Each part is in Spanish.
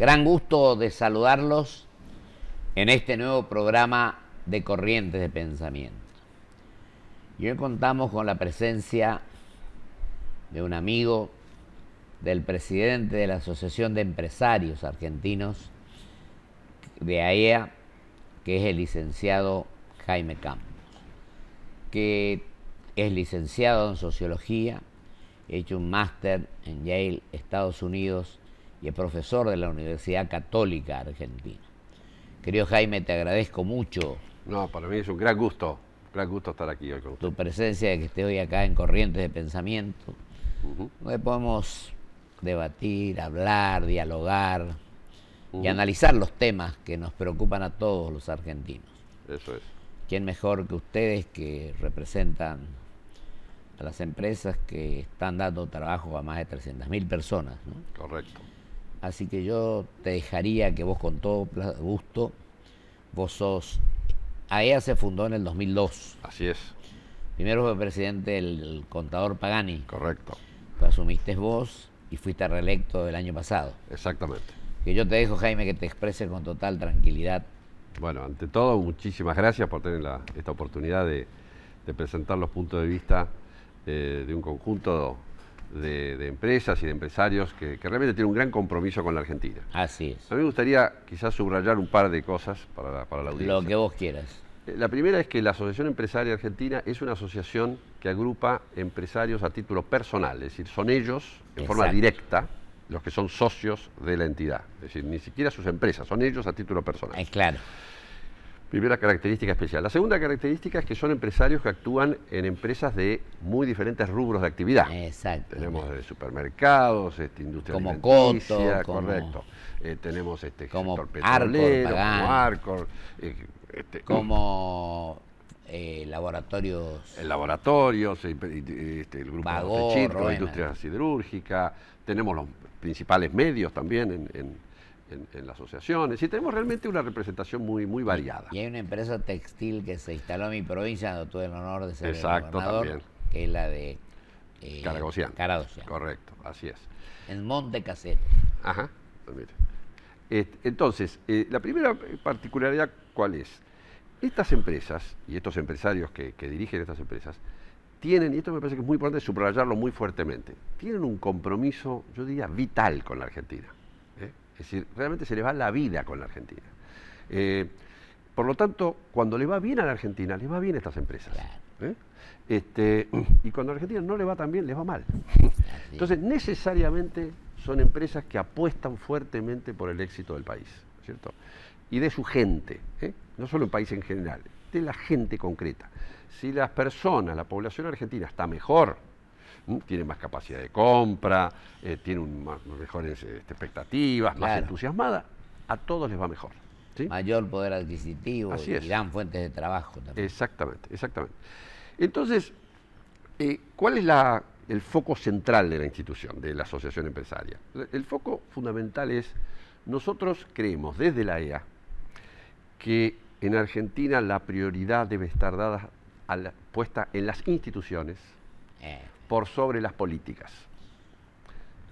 Gran gusto de saludarlos en este nuevo programa de Corrientes de Pensamiento. Y hoy contamos con la presencia de un amigo, del presidente de la Asociación de Empresarios Argentinos de AEA, que es el licenciado Jaime Campos, que es licenciado en Sociología, ha hecho un máster en Yale, Estados Unidos, y es profesor de la Universidad Católica Argentina. Querido Jaime, te agradezco mucho. No, para mí es un gran gusto estar aquí hoy con usted. Tu presencia, de que esté hoy acá en Corrientes de Pensamiento, donde podemos debatir, hablar, dialogar y analizar los temas que nos preocupan a todos los argentinos. Eso es. ¿Quién mejor que ustedes, que representan a las empresas que están dando trabajo a más de 300.000 personas, ¿no? Correcto. Así que yo te dejaría que vos, con todo gusto, vos sos... AEA se fundó en el 2002. Así es. Primero fue presidente el contador Pagani. Correcto. Lo asumiste vos y fuiste reelecto el año pasado. Exactamente. Que yo te dejo, Jaime, que te expreses con total tranquilidad. Bueno, ante todo, muchísimas gracias por tener esta oportunidad de presentar los puntos de vista de un conjunto de empresas y de empresarios que realmente tienen un gran compromiso con la Argentina. Así es. A mí me gustaría quizás subrayar un par de cosas para la audiencia. Lo que vos quieras. La primera es que la Asociación Empresaria Argentina es una asociación que agrupa empresarios a título personal, es decir, son ellos en forma directa los que son socios de la entidad, es decir, ni siquiera sus empresas, son ellos a título personal. Es claro. Primera característica especial. La segunda característica es que son empresarios que actúan en empresas de muy diferentes rubros de actividad. Exacto. Tenemos desde supermercados, industria como alimenticia, Coto, correcto. Tenemos como sector petrolero, como Arcor, como laboratorios. Laboratorios, el grupo Bagor, de Chirco, la industria siderúrgica. Tenemos los principales medios también en la asociación. Es decir, tenemos realmente una representación muy variada. Y hay una empresa textil que se instaló en mi provincia, donde tuve el honor de ser el gobernador, también. Que es la de Caragocián. Correcto, así es. En Monte Casero. Ajá, mire. Entonces, la primera particularidad, ¿cuál es? Estas empresas y estos empresarios que dirigen estas empresas tienen, y esto me parece que es muy importante subrayarlo muy fuertemente, tienen un compromiso, yo diría, vital con la Argentina. Es decir, realmente se les va la vida con la Argentina. Por lo tanto, cuando le va bien a la Argentina, les va bien a estas empresas. Claro. Y cuando a la Argentina no le va tan bien, les va mal. Entonces, necesariamente son empresas que apuestan fuertemente por el éxito del país, ¿cierto? Y de su gente, no solo el país en general, de la gente concreta. Si las personas, la población argentina está mejor, tiene más capacidad de compra, tiene mejores expectativas, más entusiasmada, a todos les va mejor. ¿Sí? Mayor poder adquisitivo. Así es. Y dan fuentes de trabajo también. Exactamente. Entonces, ¿cuál es el foco central de la institución, de la asociación empresaria? El foco fundamental es, nosotros creemos desde la AEA que en Argentina la prioridad debe estar puesta en las instituciones por sobre las políticas.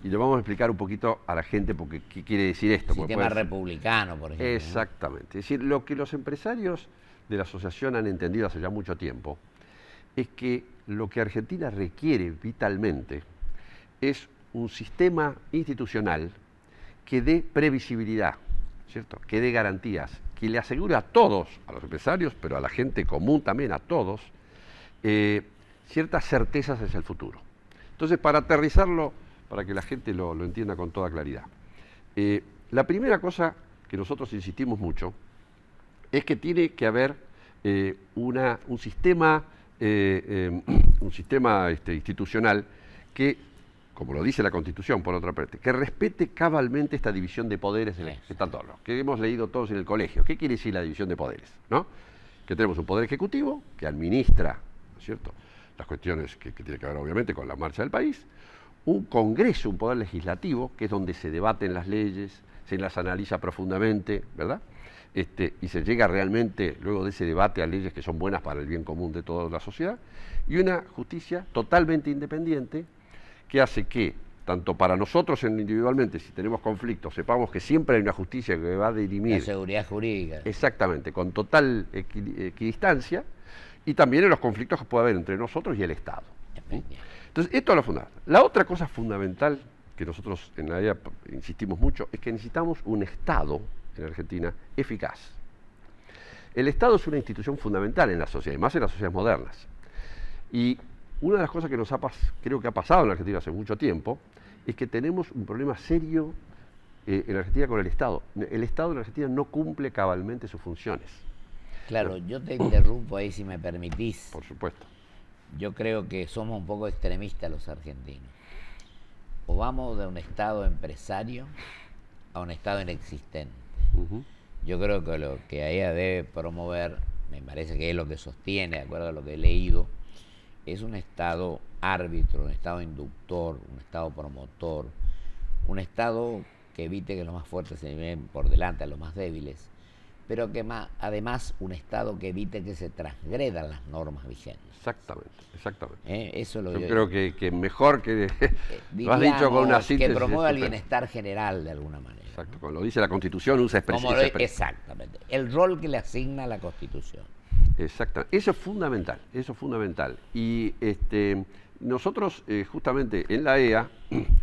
Y lo vamos a explicar un poquito a la gente porque qué quiere decir esto. Sistema republicano, por ejemplo. Exactamente. Es decir, lo que los empresarios de la asociación han entendido hace ya mucho tiempo es que lo que Argentina requiere vitalmente es un sistema institucional que dé previsibilidad, ¿cierto? Que dé garantías, que le asegure a todos, a los empresarios, pero a la gente común también, a todos, ciertas certezas hacia el futuro. Entonces, para aterrizarlo, para que la gente lo entienda con toda claridad, la primera cosa que nosotros insistimos mucho es que tiene que haber un sistema institucional que, como lo dice la Constitución, por otra parte, que respete cabalmente esta división de poderes que están todos, que hemos leído todos en el colegio. ¿Qué quiere decir la división de poderes? ¿No? Que tenemos un poder ejecutivo que administra, ¿no es cierto?, las cuestiones que tiene que ver obviamente con la marcha del país, un Congreso, un poder legislativo, que es donde se debaten las leyes, se las analiza profundamente, ¿verdad? Y se llega realmente, luego de ese debate, a leyes que son buenas para el bien común de toda la sociedad, y una justicia totalmente independiente que hace que tanto para nosotros individualmente, si tenemos conflictos, sepamos que siempre hay una justicia que va a dirimir. La seguridad jurídica. Exactamente, con total equidistancia, y también en los conflictos que puede haber entre nosotros y el Estado. Entonces, esto es lo fundamental. La otra cosa fundamental que nosotros en la EA insistimos mucho es que necesitamos un Estado en Argentina eficaz. El Estado es una institución fundamental en la sociedad, y más en las sociedades modernas. Y una de las cosas que creo que ha pasado en la Argentina hace mucho tiempo es que tenemos un problema serio en Argentina con el Estado. El Estado en Argentina no cumple cabalmente sus funciones. Claro, yo te interrumpo ahí si me permitís. Por supuesto. Yo creo que somos un poco extremistas los argentinos. O vamos de un Estado empresario a un Estado inexistente. Yo creo que lo que ella debe promover, me parece que es lo que sostiene, de acuerdo a lo que he leído, es un Estado árbitro, un Estado inductor, un Estado promotor, un Estado que evite que los más fuertes se lleven por delante a los más débiles, pero que además un Estado que evite que se transgredan las normas vigentes. Exactamente. Eso lo yo creo que mejor que lo has dicho con una síntesis. Que promueva el bienestar general de alguna manera. Exacto, como lo dice la Constitución, usa expresión. Exactamente, el rol que le asigna la Constitución. Exactamente, eso es fundamental. Y nosotros justamente en la EA,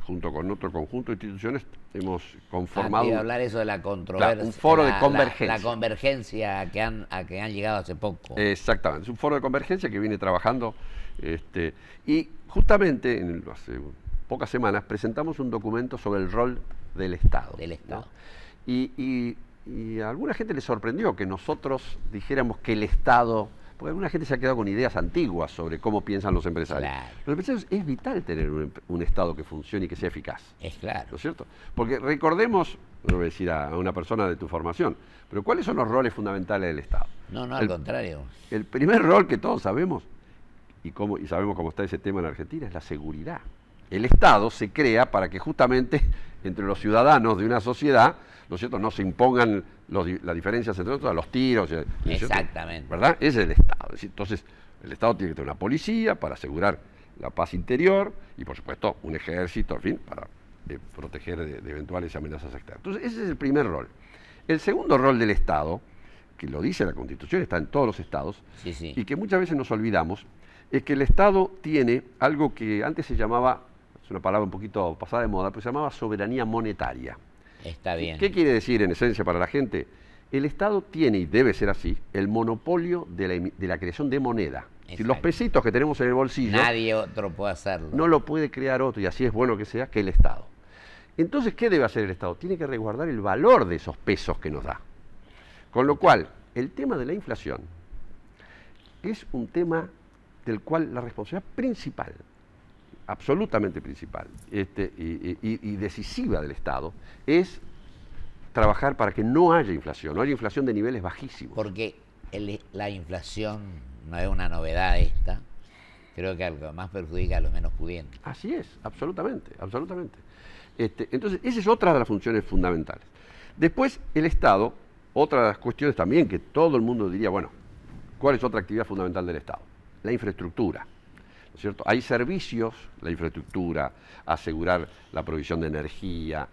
junto con otro conjunto de instituciones, hemos conformado... Quería hablar eso de la controversia. Claro, un foro de convergencia. La convergencia a que han llegado hace poco. Exactamente, es un foro de convergencia que viene trabajando. Y justamente hace pocas semanas presentamos un documento sobre el rol del Estado. ¿No? Y a alguna gente le sorprendió que nosotros dijéramos que el Estado... Porque alguna gente se ha quedado con ideas antiguas sobre cómo piensan los empresarios. Claro. Los empresarios es vital tener un Estado que funcione y que sea eficaz. Es claro. ¿No es cierto? Porque recordemos, no voy a decir a una persona de tu formación, pero ¿cuáles son los roles fundamentales del Estado? No, al contrario. El primer rol que todos sabemos, y sabemos cómo está ese tema en Argentina, es la seguridad. El Estado se crea para que justamente entre los ciudadanos de una sociedad, ¿no es cierto?, no se impongan las diferencias entre nosotros, los tiros. ¿No es Exactamente. ¿Verdad? Ese es el Estado. Entonces, el Estado tiene que tener una policía para asegurar la paz interior y, por supuesto, un ejército, en fin, para proteger de eventuales amenazas externas. Entonces, ese es el primer rol. El segundo rol del Estado, que lo dice la Constitución, está en todos los estados, sí. Y que muchas veces nos olvidamos, es que el Estado tiene algo que antes se llamaba, es una palabra un poquito pasada de moda, pero se llamaba soberanía monetaria. Está bien. ¿Qué quiere decir en esencia para la gente? El Estado tiene, y debe ser así, el monopolio de la creación de moneda. Si los pesitos que tenemos en el bolsillo... Nadie otro puede hacerlo. No lo puede crear otro, y así es bueno que sea, que el Estado. Entonces, ¿qué debe hacer el Estado? Tiene que resguardar el valor de esos pesos que nos da. Con lo cual, el tema de la inflación es un tema del cual la responsabilidad principal, absolutamente principal y decisiva del Estado, es trabajar para que no haya inflación de niveles bajísimos. Porque la inflación no es una novedad esta, creo que algo más perjudica a los menos pudientes. Así es, absolutamente. Entonces, esa es otra de las funciones fundamentales. Después, el Estado, otra de las cuestiones también que todo el mundo diría, bueno, ¿cuál es otra actividad fundamental del Estado? La infraestructura. ¿No es cierto? Hay servicios, la infraestructura, asegurar la provisión de energía,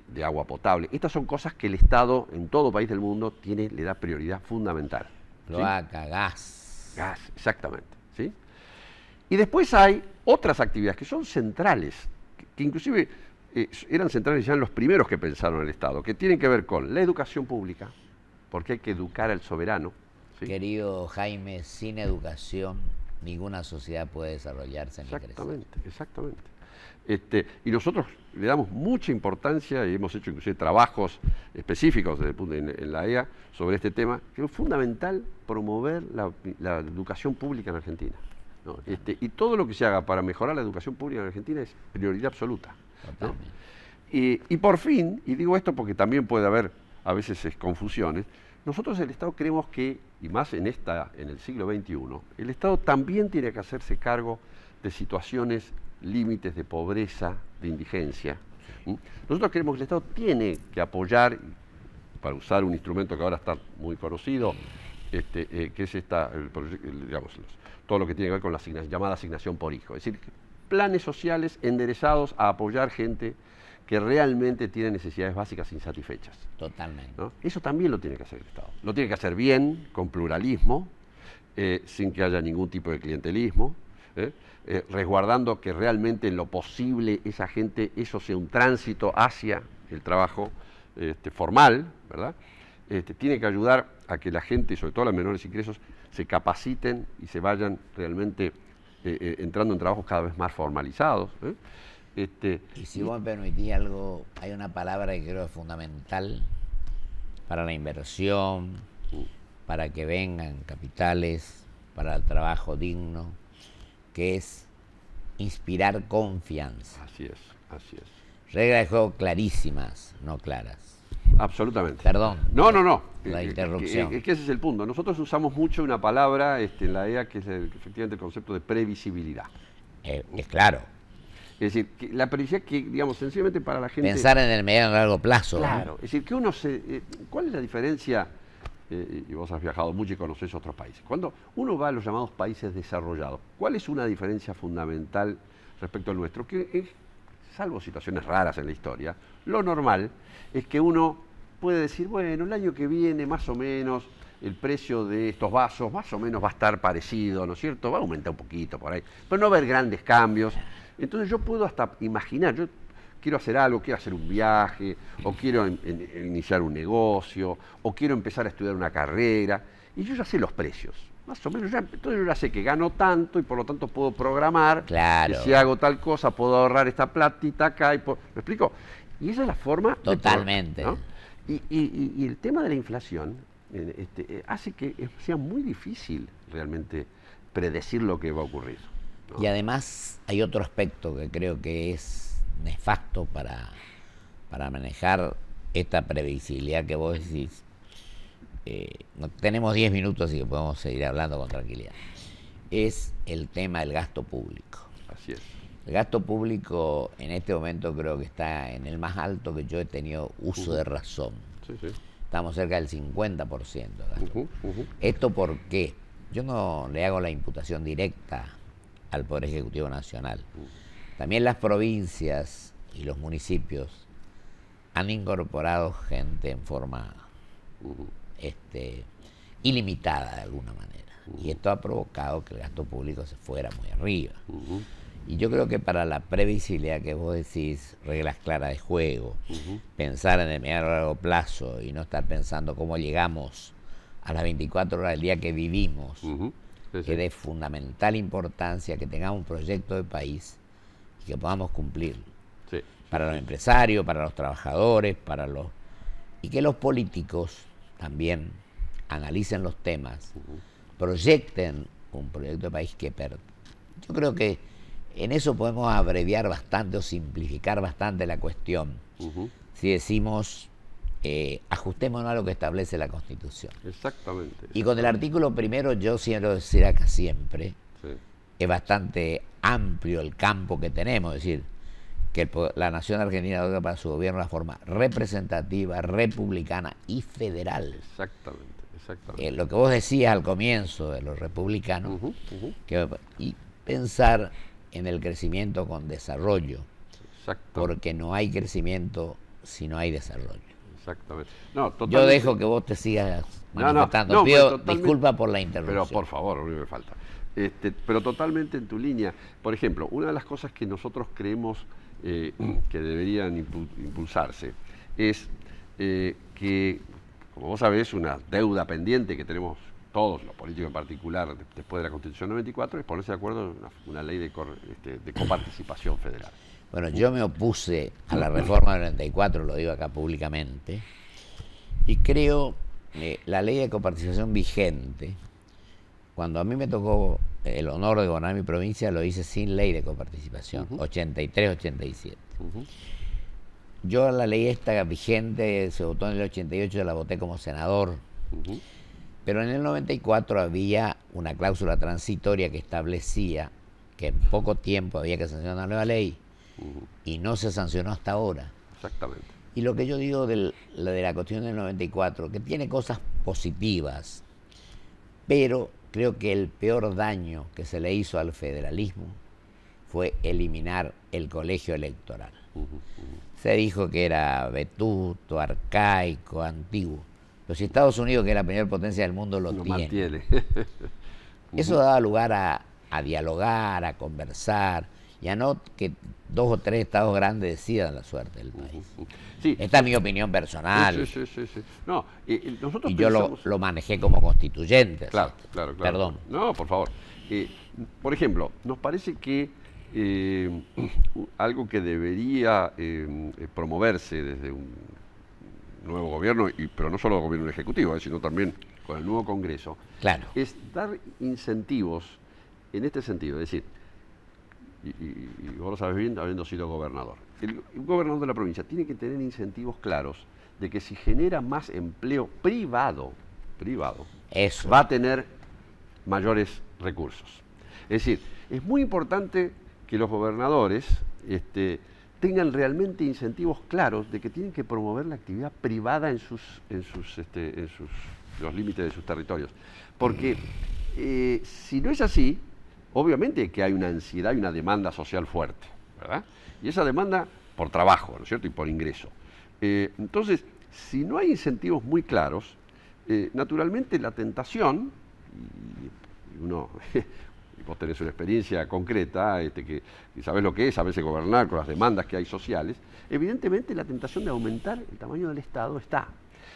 de agua potable. Estas son cosas que el Estado en todo país del mundo le da prioridad fundamental. Cloaca, gas. Gas, exactamente. ¿Sí? Y después hay otras actividades que son centrales, que inclusive eran centrales ya en los primeros que pensaron el Estado, que tienen que ver con la educación pública, porque hay que educar al soberano. ¿Sí? Querido Jaime, sin educación ninguna sociedad puede desarrollarse ni crecer. Exactamente. Y nosotros le damos mucha importancia y hemos hecho inclusive trabajos específicos en la EA sobre este tema, que es fundamental promover la educación pública en Argentina, ¿no? Y todo lo que se haga para mejorar la educación pública en Argentina es prioridad absoluta, ¿no? Y por fin, y digo esto porque también puede haber a veces confusiones, nosotros el Estado creemos que, y más en el siglo XXI, el Estado también tiene que hacerse cargo de situaciones límites de pobreza, de indigencia. Nosotros creemos que el Estado tiene que apoyar, para usar un instrumento que ahora está muy conocido, que es todo lo que tiene que ver con la llamada asignación por hijo. Es decir, planes sociales enderezados a apoyar gente que realmente tiene necesidades básicas insatisfechas. Totalmente. ¿No? Eso también lo tiene que hacer el Estado. Lo tiene que hacer bien, con pluralismo, sin que haya ningún tipo de clientelismo, resguardando que realmente en lo posible esa gente, eso sea un tránsito hacia el trabajo formal, ¿verdad? Tiene que ayudar a que la gente, sobre todo los menores ingresos, se capaciten y se vayan realmente entrando en trabajos cada vez más formalizados. Y si vos me permitís algo, hay una palabra que creo es fundamental para la inversión, para que vengan capitales, para el trabajo digno, que es inspirar confianza. Así es. Reglas de juego clarísimas, no claras. Absolutamente. Perdón. No. La interrupción. Es que ese es el punto. Nosotros usamos mucho una palabra en la EA que es efectivamente el concepto de previsibilidad. Es claro. Es decir, que la previsibilidad que, digamos, sencillamente para la gente... Pensar en el mediano y largo plazo. Claro. ¿No? Es decir, que uno se... ¿Cuál es la diferencia? Y vos has viajado mucho y conocés otros países. Cuando uno va a los llamados países desarrollados, ¿cuál es una diferencia fundamental respecto al nuestro? Que salvo situaciones raras en la historia, lo normal es que uno puede decir, bueno, el año que viene más o menos el precio de estos vasos más o menos va a estar parecido, ¿no es cierto? Va a aumentar un poquito por ahí, pero no va a haber grandes cambios. Entonces yo puedo hasta imaginar, yo quiero hacer algo, quiero hacer un viaje, o quiero iniciar un negocio, o quiero empezar a estudiar una carrera, y yo ya sé los precios. Más o menos, entonces yo ya sé que gano tanto y por lo tanto puedo programar, claro, que si hago tal cosa puedo ahorrar esta platita acá. ¿Me explico? Y esa es la forma... Totalmente. ¿No? Y el tema de la inflación hace que sea muy difícil realmente predecir lo que va a ocurrir, ¿no? Y además hay otro aspecto que creo que es nefasto para manejar esta previsibilidad que vos decís. No, tenemos 10 minutos y que podemos seguir hablando con tranquilidad. Es el tema del gasto público. Así es. El gasto público en este momento creo que está en el más alto que yo he tenido uso de razón. Sí. Estamos cerca del 50% de gasto. ¿Esto por qué? Yo no le hago la imputación directa al Poder Ejecutivo Nacional. También las provincias y los municipios han incorporado gente en forma ilimitada de alguna manera. Y esto ha provocado que el gasto público se fuera muy arriba. Y yo creo que para la previsibilidad que vos decís, reglas claras de juego, pensar en el mediano y largo plazo y no estar pensando cómo llegamos a las 24 horas del día que vivimos, que es de fundamental importancia que tengamos un proyecto de país y que podamos cumplirlo. Para los empresarios, para los trabajadores, y que los políticos también analicen los temas, proyecten un proyecto de país yo creo que en eso podemos abreviar bastante o simplificar bastante la cuestión. Si decimos, ajustémonos a lo que establece la Constitución. Exactamente. Y con el artículo primero, yo quiero decir acá siempre, es bastante amplio el campo que tenemos, es decir, que la nación argentina adopta para su gobierno la forma representativa, republicana y federal. Exactamente. Lo que vos decías al comienzo de los republicanos, y pensar en el crecimiento con desarrollo, porque no hay crecimiento si no hay desarrollo. Exactamente. No, yo dejo que vos te sigas manifestando. Pido disculpas por la interrupción. Pero por favor, no me falta. Pero totalmente en tu línea. Por ejemplo, una de las cosas que nosotros creemos que deberían impulsarse es que, como vos sabés, una deuda pendiente que tenemos todos, los políticos en particular, después de la Constitución 94, es ponerse de acuerdo en una ley de coparticipación federal. Bueno, yo me opuse a la reforma del 94, lo digo acá públicamente, y creo la ley de coparticipación vigente, cuando a mí me tocó el honor de gobernar mi provincia, lo hice sin ley de coparticipación, 83-87. Yo la ley esta vigente se votó en el 88, yo la voté como senador, pero en el 94 había una cláusula transitoria que establecía que en poco tiempo había que sancionar una nueva ley, y no se sancionó hasta ahora. Exactamente. Y lo que yo digo de la Constitución del 94, que tiene cosas positivas, pero creo que el peor daño que se le hizo al federalismo fue eliminar el colegio electoral. Se dijo que era vetusto, arcaico, antiguo. Pero si Estados Unidos, que es la primera potencia del mundo, lo tiene. Mantiene. Eso daba lugar a dialogar, a conversar, y a no que 2 o 3 estados grandes decidan la suerte del país. Sí. Esta es mi opinión personal. Sí. No, nosotros Y yo pensamos... lo manejé como constituyente. Claro. Perdón. No, por favor. Por ejemplo, nos parece que algo que debería promoverse desde un nuevo gobierno, pero no solo gobierno ejecutivo, sino también con el nuevo Congreso, Claro. es dar incentivos en este sentido. Es decir, y vos lo sabes bien, habiendo sido gobernador. El gobernador de la provincia tiene que tener incentivos claros de que si genera más empleo privado, Eso. va a tener mayores recursos. Es decir, es muy importante que los gobernadores tengan realmente incentivos claros de que tienen que promover la actividad privada en los límites de sus territorios. Porque si no es así, obviamente que hay una ansiedad y una demanda social fuerte, ¿verdad? Y esa demanda por trabajo, ¿no es cierto? Y por ingreso. Entonces, si no hay incentivos muy claros, naturalmente la tentación, y uno, vos tenés una experiencia concreta, que sabés lo que es a veces gobernar con las demandas que hay sociales, evidentemente la tentación de aumentar el tamaño del Estado está.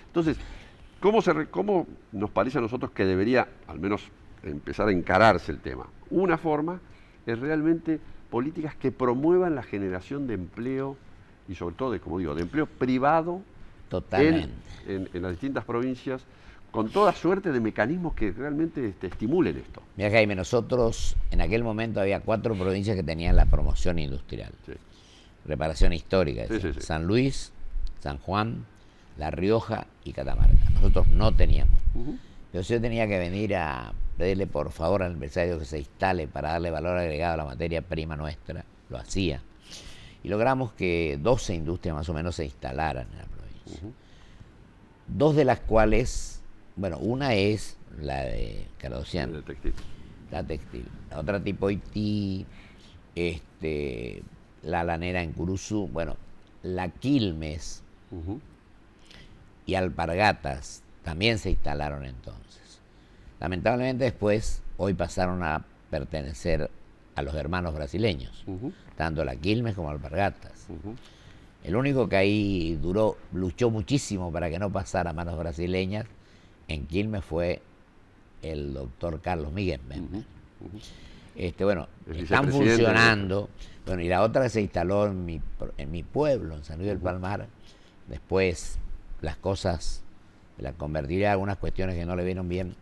Entonces, ¿cómo nos parece a nosotros que debería, al menos, empezar a encararse el tema? Una forma es realmente políticas que promuevan la generación de empleo y sobre todo, como digo, de empleo privado en las distintas provincias, con toda suerte de mecanismos que realmente estimulen esto. Mira, Jaime, nosotros en aquel momento había 4 provincias que tenían la promoción industrial. Sí. Reparación histórica. Sí. San Luis, San Juan, La Rioja y Catamarca. Nosotros no teníamos. Entonces yo tenía que venir a pedirle por favor al empresario que se instale para darle valor agregado a la materia prima nuestra. Lo hacía. Y logramos que 12 industrias más o menos se instalaran en la provincia. 2 de las cuales, bueno, una es la de Cardociano. El textil. La textil. La otra tipo Haití, la lanera en Curuzú, bueno, la Quilmes y Alpargatas también se instalaron entonces. Lamentablemente después, hoy pasaron a pertenecer a los hermanos brasileños, tanto la Quilmes como Alpargatas. El único que ahí luchó muchísimo para que no pasara a manos brasileñas en Quilmes fue el doctor Carlos Miguel Bember. Bueno, están funcionando. Bueno, y la otra que se instaló en mi pueblo, en San Luis del Palmar. Después las cosas las convertiría en algunas cuestiones que no le vieron bien,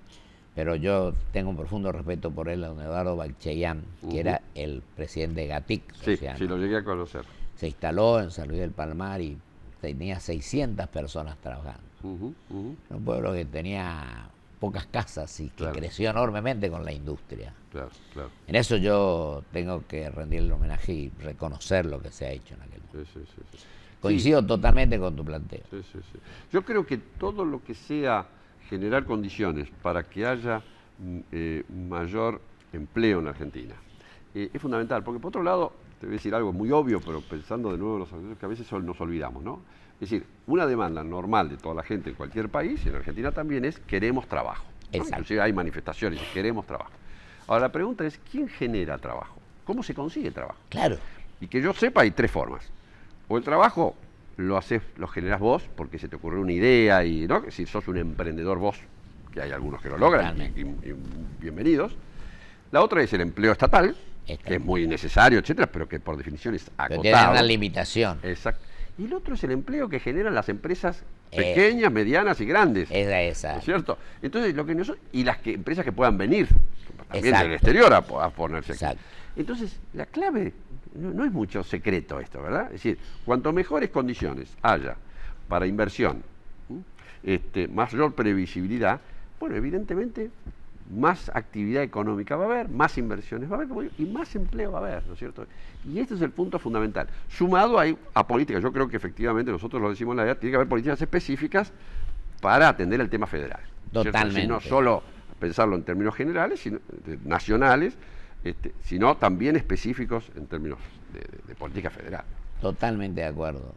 pero yo tengo un profundo respeto por él, don Eduardo Balcheyán, que era el presidente de GATIC. Sí, lo llegué a conocer. Se instaló en San Luis del Palmar y tenía 600 personas trabajando. Un pueblo que tenía pocas casas y que creció enormemente con la industria. Claro. En eso yo tengo que rendirle homenaje y reconocer lo que se ha hecho en aquel momento. Sí. Coincido totalmente con tu planteo. Sí. Yo creo que todo lo que sea generar condiciones para que haya mayor empleo en Argentina es fundamental, porque por otro lado, te voy a decir algo muy obvio, pero pensando de nuevo en los aspectos que a veces nos olvidamos, ¿no? Es decir, una demanda normal de toda la gente en cualquier país, y en Argentina también, es queremos trabajo, ¿no? Inclusive hay manifestaciones, queremos trabajo. Ahora la pregunta es, ¿quién genera trabajo? ¿Cómo se consigue trabajo? Claro. Y que yo sepa, hay 3 formas. O el trabajo lo generás vos porque se te ocurrió una idea, y ¿no? Si sos un emprendedor vos, que hay algunos que lo logran, y bienvenidos. La otra es el empleo estatal, que es muy necesario, etcétera, pero que por definición es acotado. Pero tiene una limitación. Exacto. Y el otro es el empleo que generan las empresas pequeñas, medianas y grandes. Esa. ¿No es cierto? Entonces, empresas que puedan venir también del exterior a ponerse aquí. Exacto. Entonces, la clave, no es mucho secreto esto, ¿verdad? Es decir, cuanto mejores condiciones haya para inversión, mayor previsibilidad, bueno, evidentemente más actividad económica va a haber, más inversiones va a haber, y más empleo va a haber, ¿no es cierto? Y este es el punto fundamental. Sumado a políticas, yo creo que efectivamente, nosotros lo decimos en la idea, tiene que haber políticas específicas para atender el tema federal. Totalmente. No solo pensarlo en términos generales, sino nacionales, sino también específicos en términos de política federal. Totalmente de acuerdo.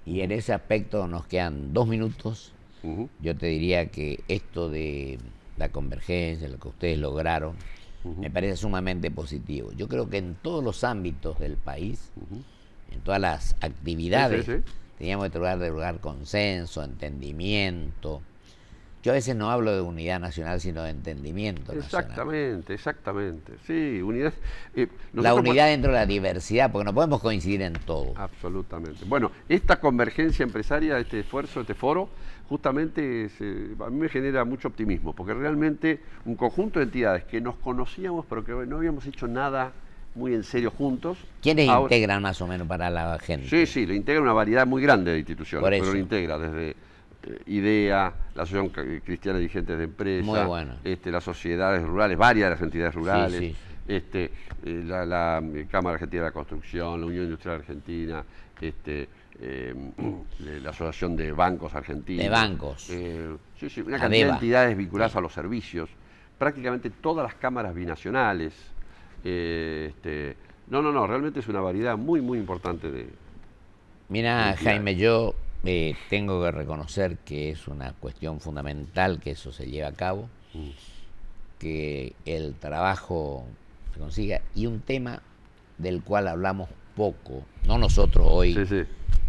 Y en ese aspecto nos quedan 2 minutos. Yo te diría que esto de la convergencia, lo que ustedes lograron, me parece sumamente positivo. Yo creo que en todos los ámbitos del país, en todas las actividades, teníamos que tratar de lograr consenso, entendimiento. Yo a veces no hablo de unidad nacional, sino de entendimiento nacional. Exactamente. Sí, unidad. La unidad dentro de la diversidad, porque no podemos coincidir en todo. Absolutamente. Bueno, esta convergencia empresaria, este esfuerzo, este foro, justamente a mí me genera mucho optimismo, porque realmente un conjunto de entidades que nos conocíamos, pero que no habíamos hecho nada muy en serio juntos. ¿Quiénes integran más o menos para la gente? Sí, lo integra una variedad muy grande de instituciones, Por eso. pero lo integra desde IDEA, la Asociación Cristiana de Dirigentes de Empresas, Muy bueno. Las sociedades rurales, varias de las entidades rurales, sí. la Cámara Argentina de la Construcción, la Unión Industrial Argentina, la Asociación de Bancos Argentinos. De bancos. Una cantidad de entidades vinculadas a los servicios, prácticamente todas las cámaras binacionales. Realmente es una variedad muy, muy importante de... Mira, Jaime, yo tengo que reconocer que es una cuestión fundamental que eso se lleve a cabo, que el trabajo se consiga, y un tema del cual hablamos poco, no nosotros hoy,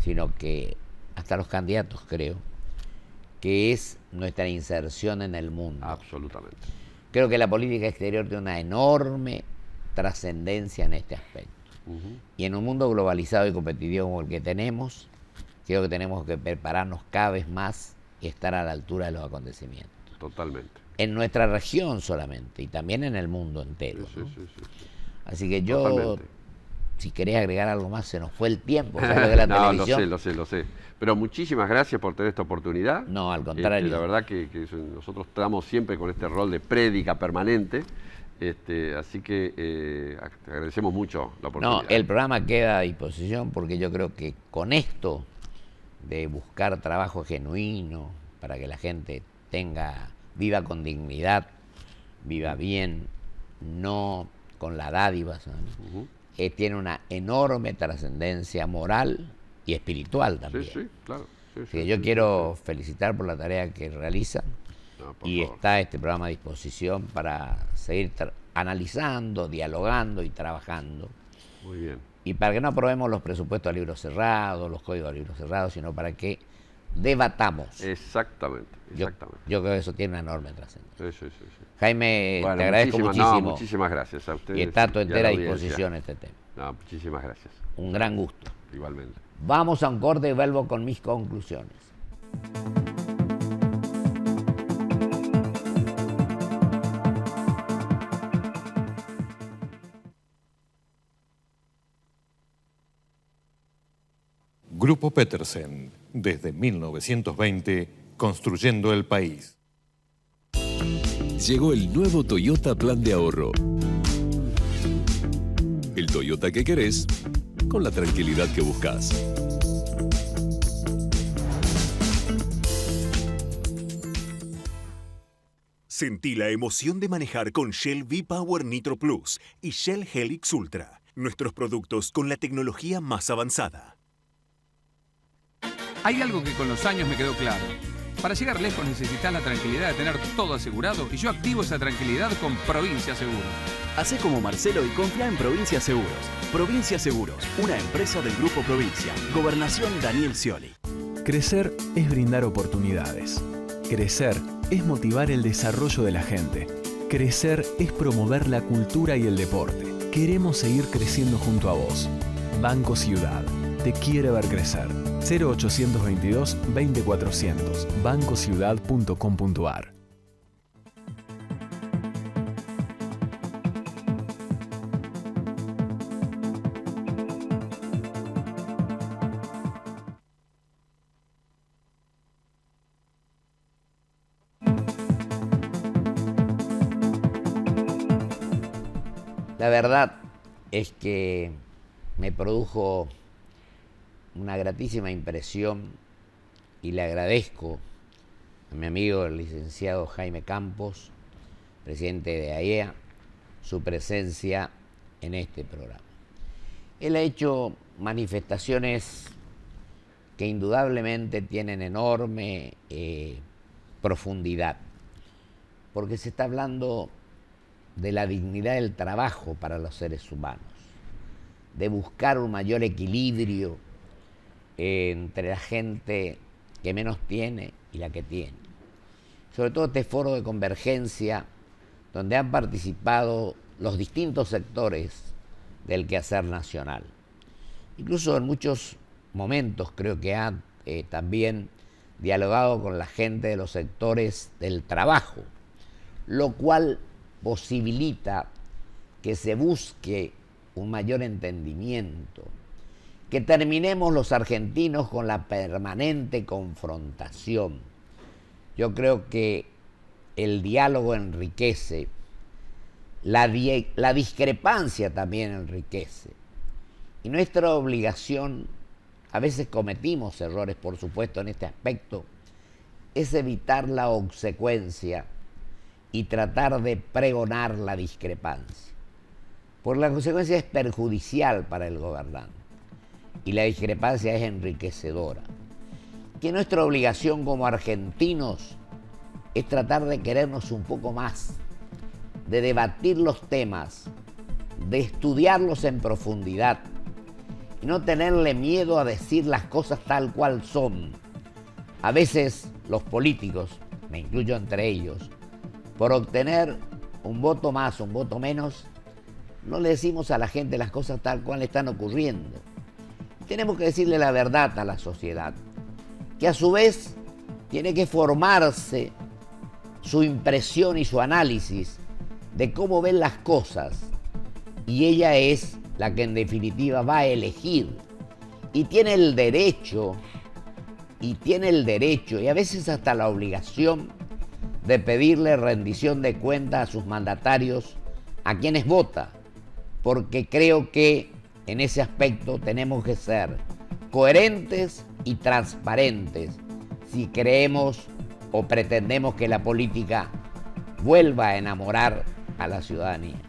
sino que hasta los candidatos, creo, que es nuestra inserción en el mundo. Absolutamente. Creo que la política exterior tiene una enorme trascendencia en este aspecto. Y en un mundo globalizado y competitivo como el que tenemos, creo que tenemos que prepararnos cada vez más y estar a la altura de los acontecimientos. Totalmente. En nuestra región solamente, y también en el mundo entero. Sí. Así que yo, totalmente. Si querés agregar algo más, se nos fue el tiempo. ¿Sabes de la televisión? Lo sé. Pero muchísimas gracias por tener esta oportunidad. No, al contrario. La verdad que nosotros estamos siempre con este rol de prédica permanente. Así que te agradecemos mucho la oportunidad. No, el programa queda a disposición, porque yo creo que con esto de buscar trabajo genuino para que la gente viva con dignidad, viva bien, no con la dádiva, tiene una enorme trascendencia moral y espiritual también. Sí, claro. Yo quiero felicitar por la tarea que realizan. Y favor. Está este programa a disposición para seguir analizando, dialogando y trabajando. Muy bien. Y para que no aprobemos los presupuestos a libro cerrado, los códigos a libro cerrado, sino para que debatamos. Exactamente. Yo creo que eso tiene una enorme trascendencia. Sí. Jaime, Bueno, te agradezco muchísimo. Muchísimas gracias a ustedes. Y está a tu entera a la audiencia. disposición este tema. Muchísimas gracias. Un gran gusto. Igualmente. Vamos a un corte y vuelvo con mis conclusiones. Grupo Petersen, desde 1920, construyendo el país. Llegó el nuevo Toyota Plan de Ahorro. El Toyota que querés, con la tranquilidad que buscas. Sentí la emoción de manejar con Shell V-Power Nitro Plus y Shell Helix Ultra, nuestros productos con la tecnología más avanzada. Hay algo que con los años me quedó claro. Para llegar lejos necesitas la tranquilidad de tener todo asegurado, y yo activo esa tranquilidad con Provincia Seguros. Hacé como Marcelo y confía en Provincia Seguros. Provincia Seguros, una empresa del Grupo Provincia. Gobernación Daniel Scioli. Crecer es brindar oportunidades. Crecer es motivar el desarrollo de la gente. Crecer es promover la cultura y el deporte. Queremos seguir creciendo junto a vos. Banco Ciudad. Te quiere ver crecer. 0822 20400. bancociudad.com.ar. La verdad es que me produjo una gratísima impresión, y le agradezco a mi amigo el licenciado Jaime Campos, presidente de AEA, su presencia en este programa. Él ha hecho manifestaciones que indudablemente tienen enorme profundidad, porque se está hablando de la dignidad del trabajo para los seres humanos, de buscar un mayor equilibrio entre la gente que menos tiene y la que tiene. Sobre todo este foro de convergencia donde han participado los distintos sectores del quehacer nacional. Incluso en muchos momentos creo que han también dialogado con la gente de los sectores del trabajo, lo cual posibilita que se busque un mayor entendimiento, que terminemos los argentinos con la permanente confrontación. Yo creo que el diálogo enriquece, la discrepancia también enriquece. Y nuestra obligación, a veces cometimos errores, por supuesto, en este aspecto, es evitar la obsecuencia y tratar de pregonar la discrepancia. Porque la consecuencia es perjudicial para el gobernante y la discrepancia es enriquecedora. Que nuestra obligación como argentinos es tratar de querernos un poco más, de debatir los temas, de estudiarlos en profundidad y no tenerle miedo a decir las cosas tal cual son. A veces los políticos, me incluyo entre ellos, por obtener un voto más, un voto menos, no le decimos a la gente las cosas tal cual están ocurriendo. Tenemos que decirle la verdad a la sociedad, que a su vez tiene que formarse su impresión y su análisis de cómo ven las cosas, y ella es la que en definitiva va a elegir, y tiene el derecho, y a veces hasta la obligación de pedirle rendición de cuentas a sus mandatarios, a quienes vota, porque creo que en ese aspecto tenemos que ser coherentes y transparentes si creemos o pretendemos que la política vuelva a enamorar a la ciudadanía.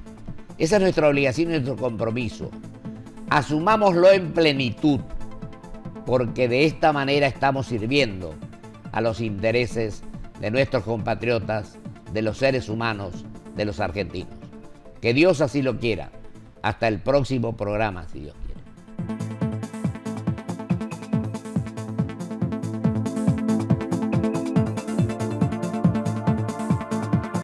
Esa es nuestra obligación y nuestro compromiso. Asumámoslo en plenitud, porque de esta manera estamos sirviendo a los intereses de nuestros compatriotas, de los seres humanos, de los argentinos. Que Dios así lo quiera. Hasta el próximo programa, si Dios quiere.